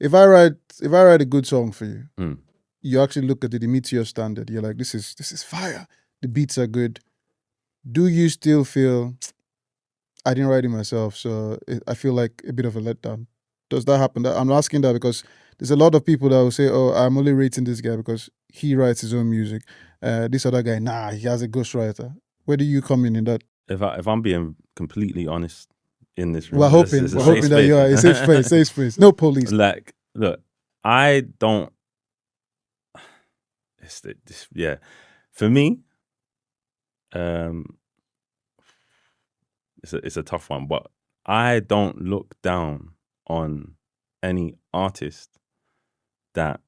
if I write a good song for you, Mm. you actually look at it, it meets your standard. You're like, this is fire. The beats are good. Do you still feel I didn't write it myself, so I feel like a bit of a letdown? Does that happen? I'm asking that because there's a lot of people that will say, oh, I'm only rating this guy because he writes his own music. This other guy, nah, he has a ghostwriter. Where do you come in that? If I'm being completely honest in this room, We're hoping that you are a safe space. No police. Like, look, I don't. Yeah, for me, it's a tough one, but I don't look down on any artist that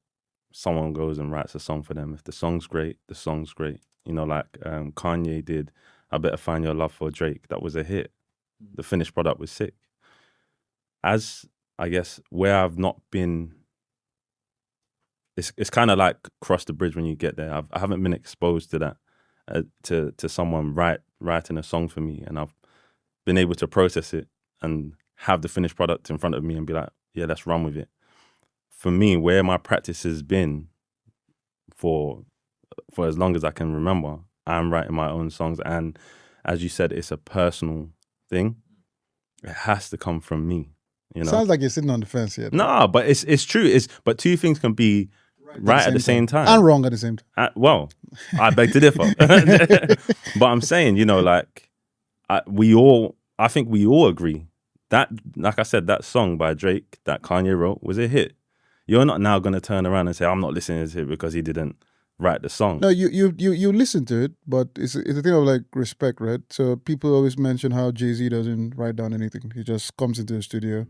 someone goes and writes a song for them. If the song's great, the song's great. You know, like Kanye did I Better Find Your Love for Drake. That was a hit. The finished product was sick. As I guess where I've not been, it's kind of like cross the bridge when you get there. I haven't been exposed to that, to someone writing a song for me, and I've been able to process it and have the finished product in front of me and be like, yeah, let's run with it. For me, where my practice has been for as long as I can remember, I'm writing my own songs. And as you said, it's a personal thing. It has to come from me. You know? Sounds like you're sitting on the fence here. No, but it's true. But two things can be right at the same time. And wrong at the same time. Well, I beg to differ. But I'm saying, you know, like, I think we all agree that, like I said, that song by Drake that Kanye wrote was a hit. You're not now going to turn around and say, I'm not listening to this hit because he didn't write the song. No, you listen to it, but it's a thing of like respect, right? So people always mention how Jay-Z doesn't write down anything. He just comes into the studio,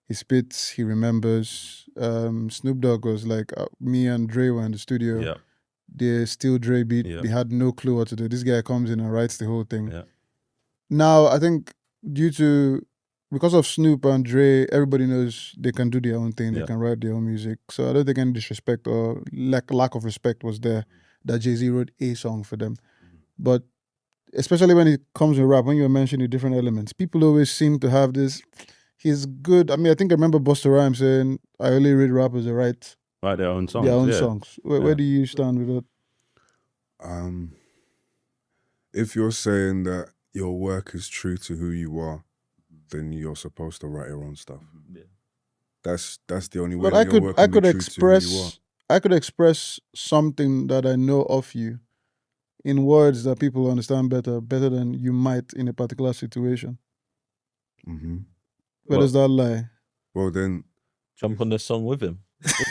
he spits, he remembers. Snoop Dogg was like, me and Dre were in the studio. Yeah. They still Dre beat. Yeah. We had no clue what to do. This guy comes in and writes the whole thing. Yeah. Now, I think because of Snoop and Dre, everybody knows they can do their own thing. They can write their own music. So I don't think any disrespect or lack of respect was there that Jay-Z wrote a song for them. But especially when it comes to rap, when you're mentioning different elements, people always seem to have this, he's good. I mean, I think I remember Busta Rhymes saying, I only read rappers that write their own songs. Songs. Where do you stand with that? If you're saying that your work is true to who you are, then you're supposed to write your own stuff. Yeah. That's the only way. But I could express something that I know of you in words that people understand better than you might in a particular situation. Mm-hmm. Where does that lie? Well, then jump on the song with him.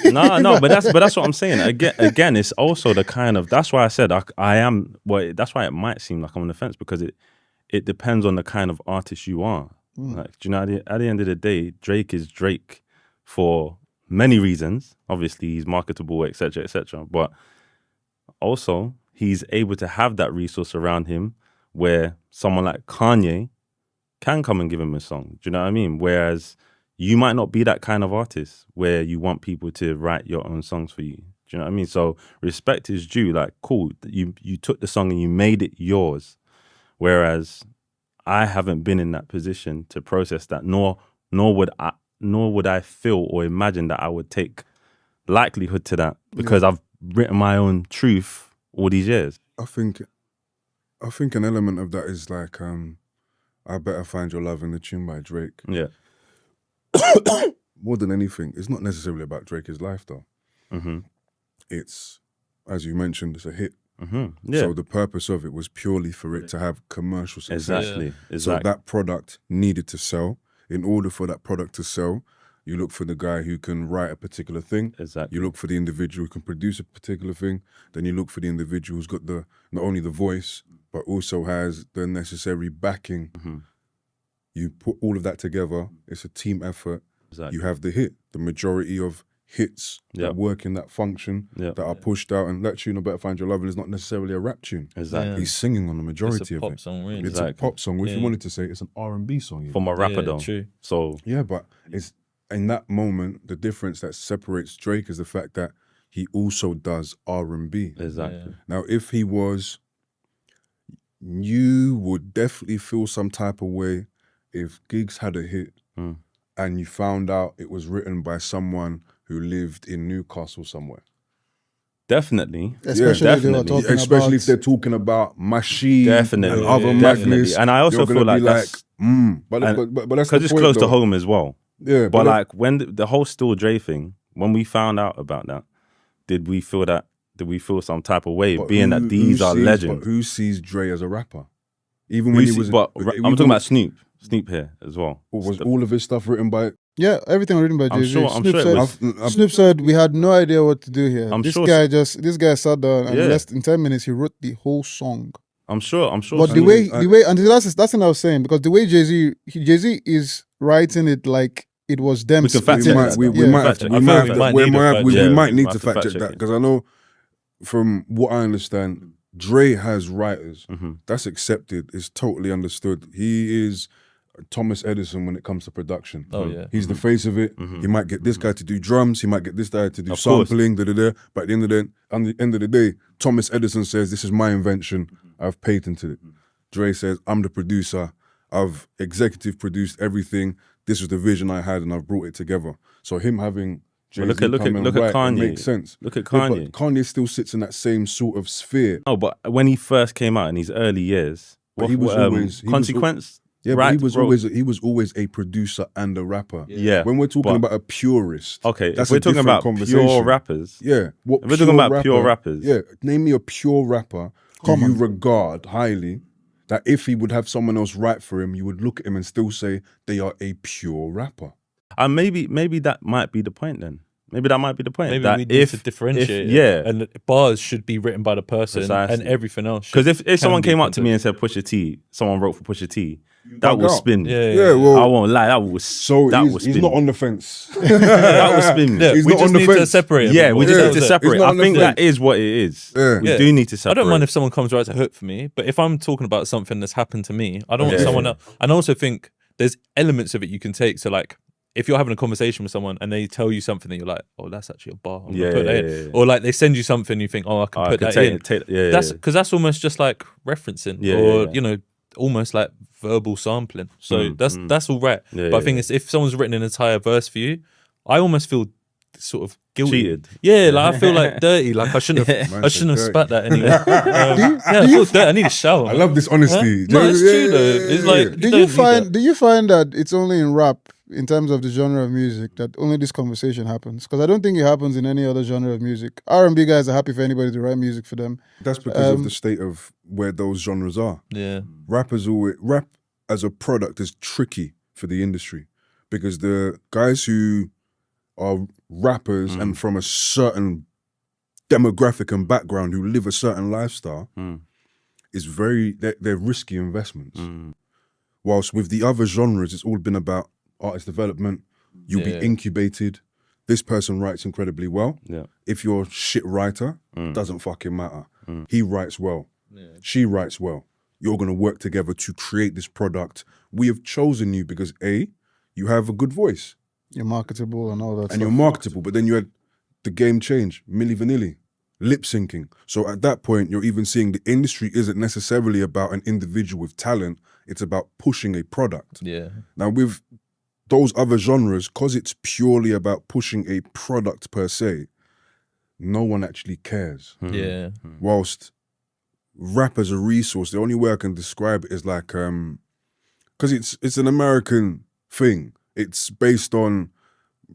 No, but that's what I'm saying. Again, it's also the kind of, that's why I said I am. Well, that's why it might seem like I'm on the fence, because it depends on the kind of artist you are. Like, do you know, at the end of the day, Drake is Drake for many reasons. Obviously, he's marketable, etc., etc. But also, he's able to have that resource around him where someone like Kanye can come and give him a song. Do you know what I mean? Whereas you might not be that kind of artist where you want people to write your own songs for you. Do you know what I mean? So respect is due. Like, cool, you took the song and you made it yours. Whereas I haven't been in that position to process that, nor would I feel or imagine that I would take likelihood to that, because I've written my own truth all these years. I think an element of that is like, I Better Find Your Love in the tune by Drake. Yeah. More than anything, it's not necessarily about Drake's life though. Mm-hmm. It's, as you mentioned, it's a hit. Mm-hmm. Yeah. So the purpose of it was purely for it to have commercial success. Exactly. So that product needed to sell. In order for that product to sell, you look for the guy who can write a particular thing. Exactly. You look for the individual who can produce a particular thing. Then you look for the individual who's got not only the voice, but also has the necessary backing. Mm-hmm. You put all of that together. It's a team effort. Exactly. You have the hit. The majority of hits that work in that function that are pushed out, and that tune, I Better Find Your Love, is not necessarily a rap tune. Exactly. He's singing on the majority of it. It's a pop song, really. It's a pop song. If you wanted to say it's an R&B song. From a rapper though. True. So yeah, but it's in that moment, the difference that separates Drake is the fact that he also does R&B. Exactly. Yeah. Now, if he was, you would definitely feel some type of way if Giggs had a hit and you found out it was written by someone who lived in Newcastle somewhere. Definitely. Especially if they were talking Especially about, if they're talking about machine Definitely. and other Definitely. madness. And I also you're feel gonna like be that's... but that's the Because point, it's close though. to home as well. Yeah, But like when the whole Still Dre thing, when we found out about that, did we feel some type of way, being that these are legends? But who sees Dre as a rapper? Even when he was... But I'm talking about Snoop here as well. Was all of his stuff written by... yeah, everything written by Jay-Z. I'm sure it was. Snoop said we had no idea what to do here. I'm this sure guy sat down and in 10 minutes he wrote the whole song. I'm sure. But the way, and that's what I was saying, because the way Jay-Z is writing it like it was them. We can fact check that. We might need to fact check that, because I know from what I understand, Dre has writers. That's accepted. It's totally understood. He is Thomas Edison when it comes to production. Oh yeah, he's the face of it. He might get this guy to do drums. He might get this guy to do sampling. But at the end of the day, Thomas Edison says, "This is my invention. I've patented it." Dre says, "I'm the producer. I've executive produced everything. This was the vision I had, and I've brought it together." So him having Jay-Z look at Kanye. Makes sense. Look at Kanye. Yeah, but Kanye still sits in that same sort of sphere. Oh, but when he first came out in his early years, he was always Consequence. But he was always a producer and a rapper. Yeah. When we're talking about a purist, okay, that's if we're talking about pure rappers, yeah. If we're talking about pure rappers, yeah. Name me a pure rapper who you regard highly, that if he would have someone else write for him, you would look at him and still say they are a pure rapper. And maybe that might be the point then. Maybe that might be the point. Maybe that we need to differentiate it. Yeah. And bars should be written by the person and everything else. Because if someone came up to me and said Pusha T, someone wrote for Pusha T, that will spin. Yeah, well, I won't lie, that will spin. He's not on the fence. That will spin. He's we not just on the need fence. to separate them. Yeah, we just need to separate. I think that is what it is. Yeah. We do need to separate. I don't mind if someone comes writes a hook for me, but if I'm talking about something that's happened to me, I don't want someone else. And I also think there's elements of it you can take. So like, if you're having a conversation with someone and they tell you something that you're like, oh, that's actually a bar. I'm gonna put that in. Or like they send you something, you think, oh, I can put that in. That's because that's almost just like referencing, you know, almost like verbal sampling. So that's all right. But I think it's if someone's written an entire verse for you, I almost feel sort of guilty. Cheated. Yeah, like I feel like dirty. Like I shouldn't have spat that anyway. I feel dirty. I need a shower. I love this honesty. No, it's true though. It's like do you find that it's only in rap, in terms of the genre of music, that only this conversation happens? Because I don't think it happens in any other genre of music. R&B guys are happy for anybody to write music for them. That's because of the state of where those genres are. Yeah. Rap as a product is tricky for the industry, because the guys who are rappers and from a certain demographic and background who live a certain lifestyle is they're risky investments. Whilst with the other genres, it's all been about artist development. You'll be incubated. This person writes incredibly well. Yeah. If you're a shit writer, doesn't fucking matter. He writes well. She writes well. You're going to work together to create this product. We have chosen you because A, you have a good voice. You're marketable and all that stuff. And you're marketable, but then you had the game change, Milli Vanilli, lip syncing. So at that point, you're even seeing the industry isn't necessarily about an individual with talent. It's about pushing a product. Yeah. Now with those other genres, because it's purely about pushing a product per se, no one actually cares. Yeah. Whilst rap as a resource, the only way I can describe it is like, because it's an American thing. It's based on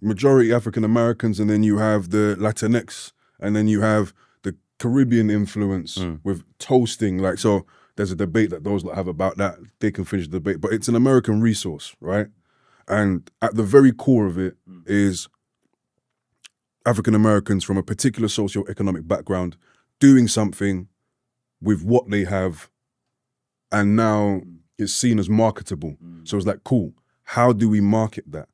majority African Americans, and then you have the Latinx, and then you have the Caribbean influence with toasting. Like, so there's a debate that those that have about that. They can finish the debate, but it's an American resource, right? And at the very core of it is African Americans from a particular socioeconomic background doing something with what they have, and now it's seen as marketable. So it's like, cool, how do we market that?